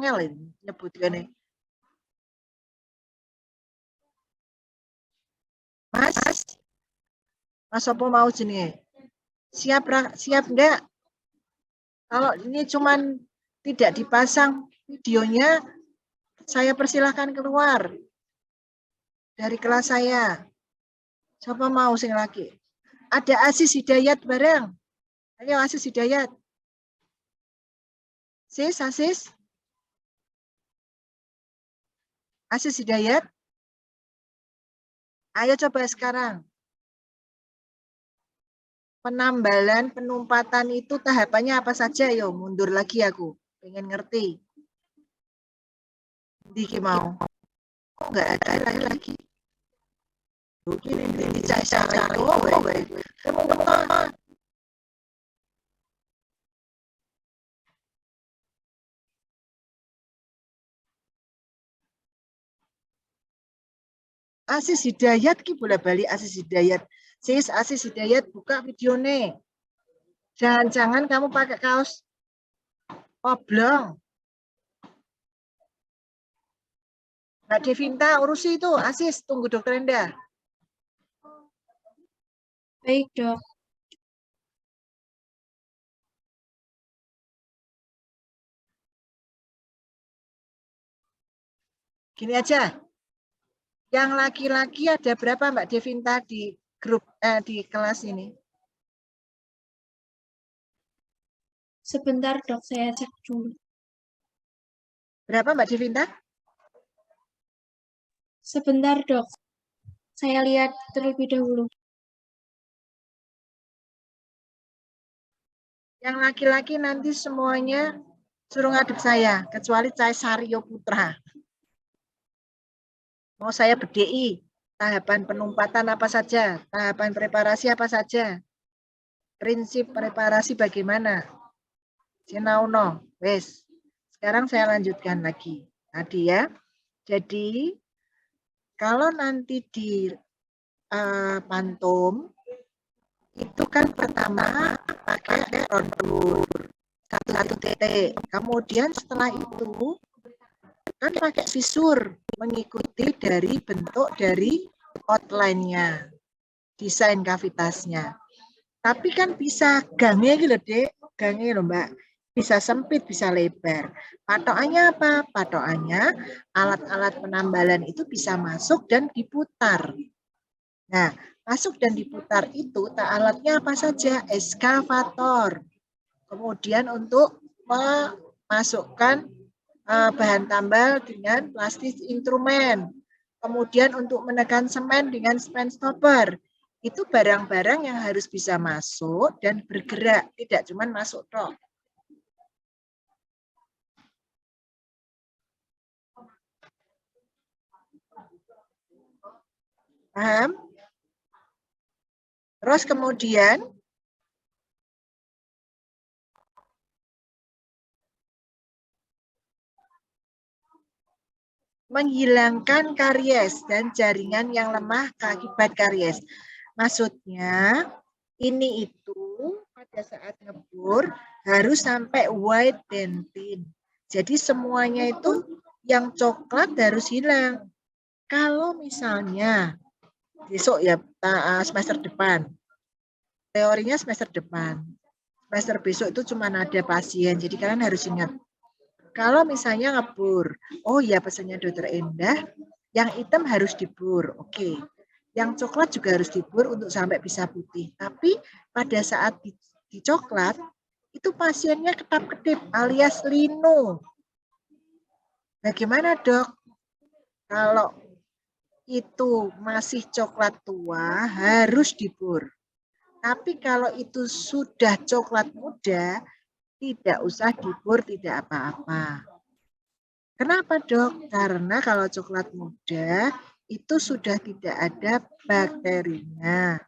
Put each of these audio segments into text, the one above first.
angel nyebutkan. Mas apa mau jenenge? Siap enggak? Kalau ini cuman tidak dipasang videonya, saya persilahkan keluar dari kelas saya. Siapa mau sing lagi? Ada Asis Hidayat bareng. Ayo Asis Hidayat. Asis. Asis Hidayat. Ayo coba sekarang. Penambalan, penumpatan itu tahapannya apa saja? Yo, mundur lagi aku. Pengen ngerti. Diki mau. Kok nggak ada lagi? Ini cara itu. Asis Hidayat ki boleh balik Asis Hidayat. Asis Hidayat buka videonya. Jangan-jangan kamu pakai kaos oblong. Mbak Devinta urusi itu. Asis, tunggu dokter Enda. Baik, Dok. Gini aja. Yang laki-laki ada berapa Mbak Devinta di grup di kelas ini? Sebentar, Dok, saya cek dulu. Berapa Mbak Devinta? Sebentar, Dok. Saya lihat terlebih dahulu. Yang laki-laki nanti semuanya suruh ngadep saya, kecuali saya Saryo Putra. Mau saya BDI, tahapan penumpatan apa saja, tahapan preparasi apa saja, prinsip preparasi bagaimana. Sinauno, wes. Sekarang saya lanjutkan lagi. Tadi ya. Jadi kalau nanti di pantum itu kan pertama pakai kontur satu titik. Kemudian setelah itu kan pakai visur mengikuti dari bentuk dari outline-nya, desain kavitasnya. Tapi kan bisa gangnya gitu dek, gangnya loh mbak. Bisa sempit, bisa lebar. Patokannya apa? Patokannya alat-alat penambalan itu bisa masuk dan diputar. Nah, masuk dan diputar itu alatnya apa saja? Eskavator. Kemudian untuk memasukkan bahan tambal dengan plastik instrumen. Kemudian untuk menekan semen dengan semen stopper. Itu barang-barang yang harus bisa masuk dan bergerak, tidak cuma masuk tok. Paham? Terus kemudian menghilangkan karies dan jaringan yang lemah akibat karies. Maksudnya ini itu pada saat ngebor harus sampai white dentin. Jadi semuanya itu yang coklat harus hilang. Kalau misalnya besok ya semester depan, teorinya semester depan, semester besok itu cuma ada pasien, jadi kalian harus ingat. Kalau misalnya ngebur, oh ya pesannya dokter Endah, yang hitam harus dibur, oke. Yang coklat juga harus dibur untuk sampai bisa putih. Tapi pada saat di coklat, itu pasiennya ketap-ketip alias lino. Bagaimana dok? Kalau itu masih coklat tua, harus dibur. Tapi kalau itu sudah coklat muda, tidak usah dibur, tidak apa-apa. Kenapa dok? Karena kalau coklat muda itu sudah tidak ada bakterinya.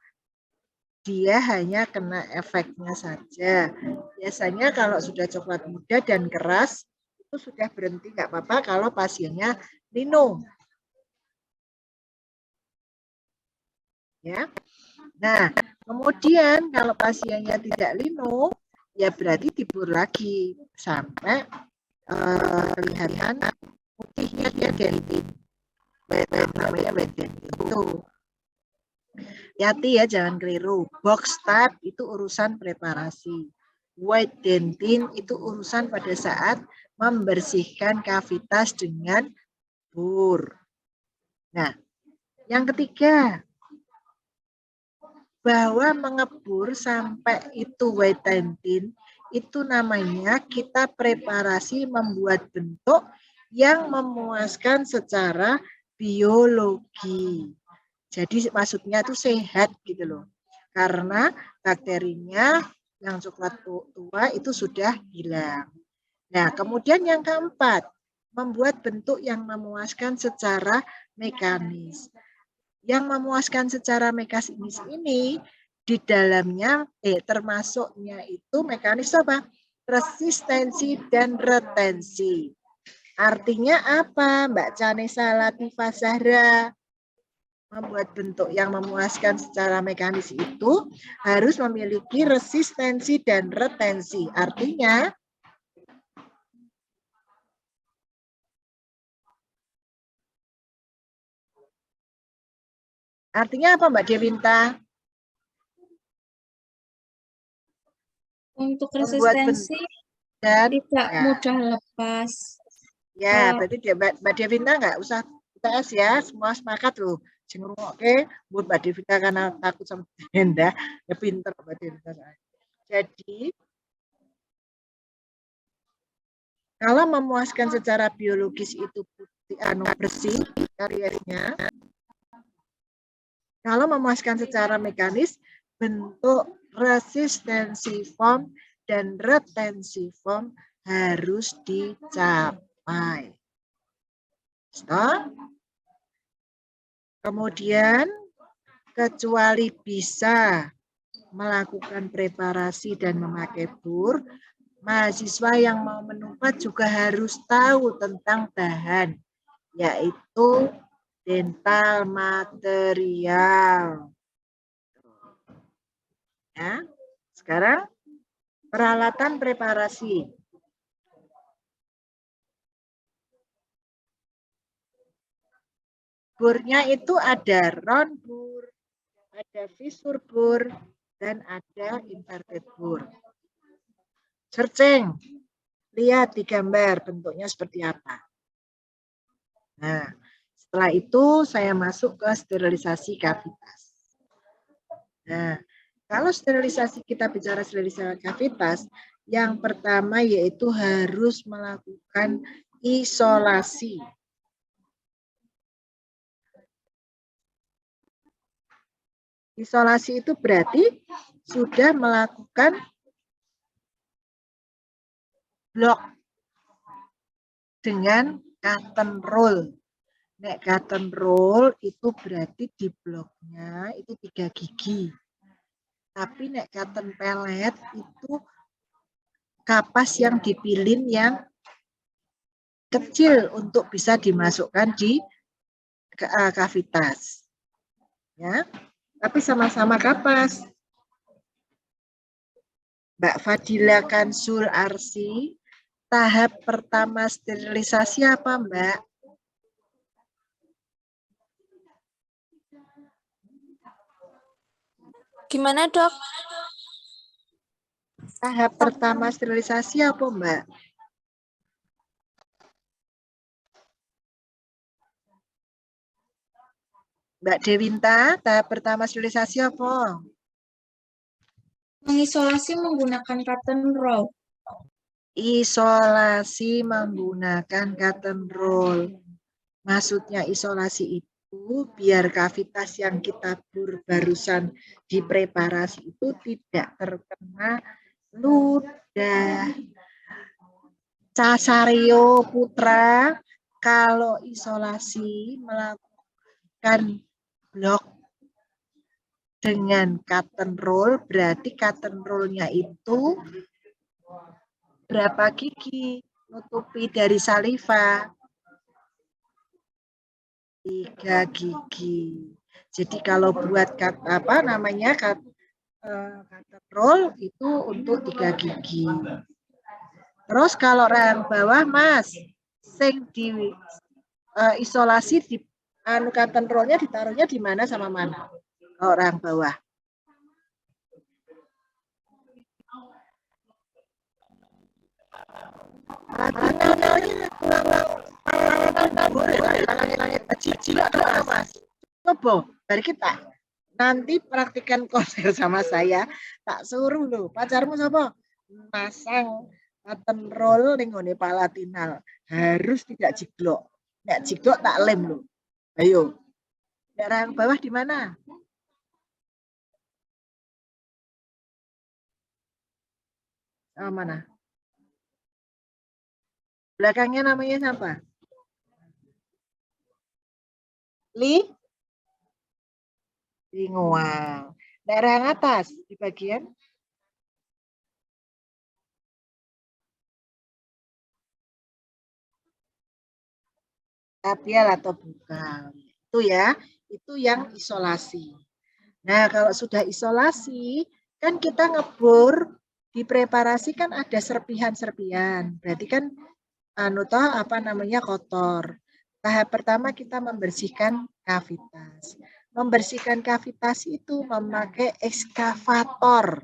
Dia hanya kena efeknya saja. Biasanya kalau sudah coklat muda dan keras, itu sudah berhenti, nggak apa-apa kalau pasiennya lino. Ya. Nah, kemudian kalau pasiennya tidak lino, ya berarti dibur lagi sampai kelihatan putihnya dia dentin. Namanya wet dentin. Tuh. Hati ya, jangan keliru. Box type itu urusan preparasi. White dentin itu urusan pada saat membersihkan kavitas dengan bur. Nah, yang ketiga, bahwa mengebur sampai itu white dentin, itu namanya kita preparasi membuat bentuk yang memuaskan secara biologi. Jadi maksudnya itu sehat gitu loh. Karena bakterinya yang coklat tua itu sudah hilang. Nah, kemudian yang keempat, membuat bentuk yang memuaskan secara mekanis. Yang memuaskan secara mekanis ini di dalamnya termasuknya itu mekanis apa? Resistensi dan retensi. Artinya apa, Mbak Chanesa Latifah Zahra? Membuat bentuk yang memuaskan secara mekanis itu harus memiliki resistensi dan retensi. Artinya apa Mbak Dewinta? Untuk resistensi dan tidak mudah lepas. Ya, berarti Mbak Dewinta nggak usah UTS ya, semua sepakat loh. Oke, buat Mbak Devita karena takut sama Denda, ya pinter Mbak Devita. Jadi, kalau memuaskan secara biologis itu putih, bersih kariesnya. Kalau memuaskan secara mekanis, bentuk resistensiform dan retensiform harus dicapai. Stop. Kemudian, kecuali bisa melakukan preparasi dan memakai bur, mahasiswa yang mau menumpat juga harus tahu tentang bahan, yaitu dental material. Ya, sekarang peralatan preparasi. Burnya itu ada round bur, ada fissure bur, dan ada inverted bur. Searching, lihat di gambar bentuknya seperti apa. Nah, setelah itu saya masuk ke sterilisasi kavitas. Nah, kalau sterilisasi kita bicara sterilisasi kavitas, yang pertama yaitu harus melakukan isolasi. Isolasi itu berarti sudah melakukan blok dengan cotton roll. Nek cotton roll itu berarti di bloknya itu 3 gigi. Tapi nek cotton pellet itu kapas yang dipilin yang kecil untuk bisa dimasukkan di kavitas. Ya. Tapi sama-sama kapas. Mbak Fadila Kansul Arsi, tahap pertama sterilisasi apa, Mbak? Gimana, Dok? Tahap pertama sterilisasi apa, Mbak? Mbak Dewinta, tahap pertama sterilisasi apa? Mengisolasi menggunakan cotton roll. Isolasi menggunakan cotton roll. Maksudnya isolasi itu biar kavitas yang kita bur barusan dipreparasi itu tidak terkena ludah. Casario Putra, kalau isolasi melakukan blok dengan cotton roll, berarti cotton roll-nya itu berapa gigi? Nutupi dari saliva. 3 gigi. Jadi kalau buat cotton roll itu untuk 3 gigi. Terus kalau rang bawah, Mas, sing di isolasi di anu cotton roll-nya ditaruhnya di mana sama mana? Kalau rang bawah. Coba, dari kita. Nanti praktikan konser sama saya, tak suruh loh. Pacarmu siapa? Masang cotton roll ning ngone palatinal. Harus tidak jiglok. Nek jiglok tak lem loh. Ayo. Daerah yang bawah di mana? Oh, mana? Belakangnya namanya siapa? Linguang. Daerah yang atas di bagian labial atau bukan. Itu ya, itu yang isolasi. Nah, kalau sudah isolasi, kan kita ngebor, dipreparasi kan ada serpihan-serpihan. Berarti kan anu toh apa namanya kotor. Tahap pertama kita membersihkan kavitas. Membersihkan kavitas itu memakai ekskavator.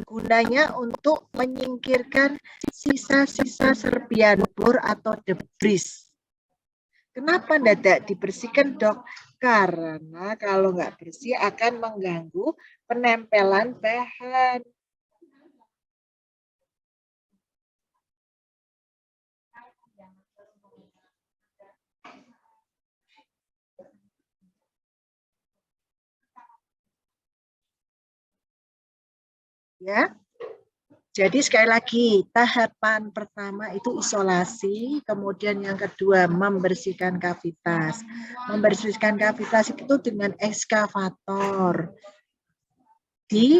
Gunanya untuk menyingkirkan sisa-sisa serpihan bor atau debris. Kenapa tidak dibersihkan, Dok? Karena kalau nggak bersih akan mengganggu penempelan bahan. Ya, jadi sekali lagi tahapan pertama itu isolasi, kemudian yang kedua membersihkan kavitas. Membersihkan kavitas itu dengan ekskavator di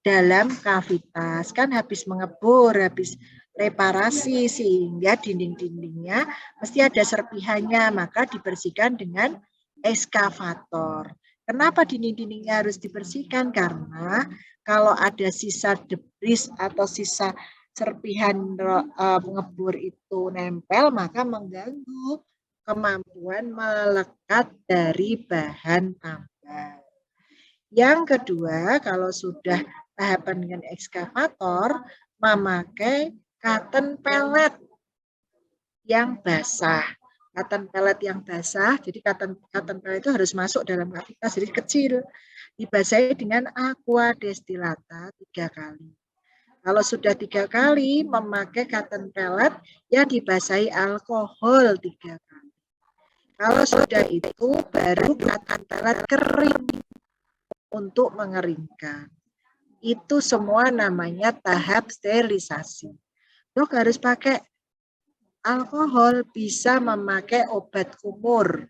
dalam kavitas, kan habis mengebor, habis reparasi sehingga dinding-dindingnya mesti ada serpihannya, maka dibersihkan dengan ekskavator. Kenapa dinding-dindingnya harus dibersihkan? Karena kalau ada sisa debris atau sisa serpihan pengebor itu nempel, maka mengganggu kemampuan melekat dari bahan tambang. Yang kedua, kalau sudah tahapan dengan ekskavator, memakai cotton pellet yang basah. Cotton pellet yang basah, jadi cotton pellet itu harus masuk dalam kavitas, jadi kecil. Dibasahi dengan aqua destilata 3 kali. Kalau sudah 3 kali, memakai cotton pellet yang dibasahi alkohol 3 kali. Kalau sudah itu, baru cotton pellet kering untuk mengeringkan. Itu semua namanya tahap sterilisasi. Dok harus pakai alkohol, bisa memakai obat kumur.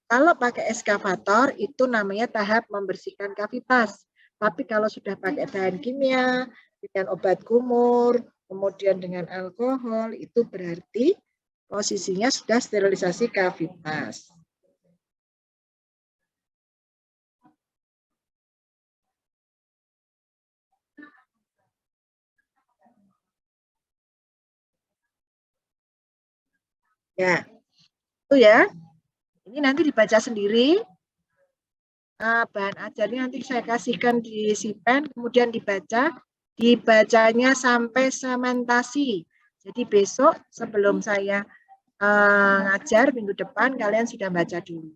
Kalau pakai ekskavator itu namanya tahap membersihkan kavitas. Tapi kalau sudah pakai bahan kimia, dengan obat kumur, kemudian dengan alkohol, itu berarti posisinya sudah sterilisasi kavitas. Ya, itu ya. Ini nanti dibaca sendiri. Bahan ajarnya nanti saya kasihkan di sipen, kemudian dibaca. Dibacanya sampai sementasi. Jadi besok sebelum saya ngajar minggu depan, kalian sudah baca dulu.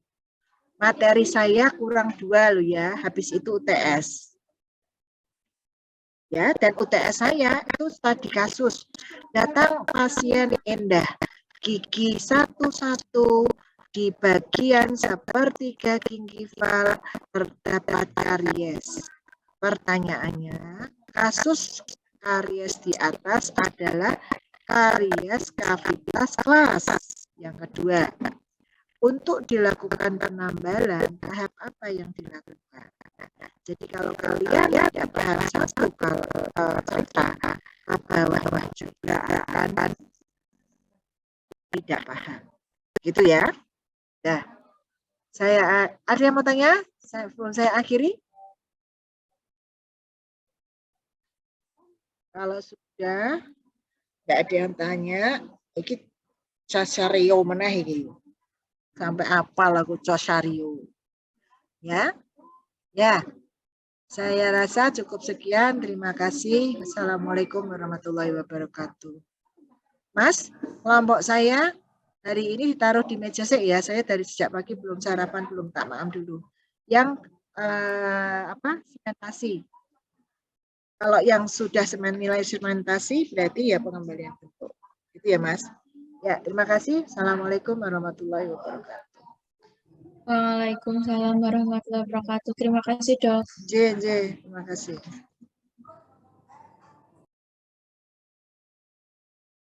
Materi saya kurang 2 loh ya, habis itu UTS. Ya, dan UTS saya itu studi kasus. Datang pasien Endah, gigi satu-satu di bagian sepertiga gingival terdapat karies. Pertanyaannya, kasus karies di atas adalah karies kavitas kelas. Yang kedua, untuk dilakukan penambalan, tahap apa yang dilakukan? Jadi kalau kalian tidak paham satu cerita, bawah juga akan tidak paham. Gitu ya. Nah, saya ada yang mau tanya? Sebelum saya akhiri. Kalau Udah? Nggak ada yang tanya. Iki Casario meneh iki. Sampai apal aku Casario. Ya? Ya. Saya rasa cukup sekian. Terima kasih. Assalamualaikum warahmatullahi wabarakatuh. Mas, kelompok saya hari ini ditaruh di meja saya ya. Saya dari sejak pagi belum sarapan, belum tak maaf dulu. Yang sementasi. Kalau yang sudah nilai sementasi berarti ya pengembalian bentuk. Itu ya Mas. Ya, terima kasih. Assalamualaikum warahmatullahi wabarakatuh. Waalaikumsalam warahmatullahi wabarakatuh. Terima kasih, Dok. Terima kasih.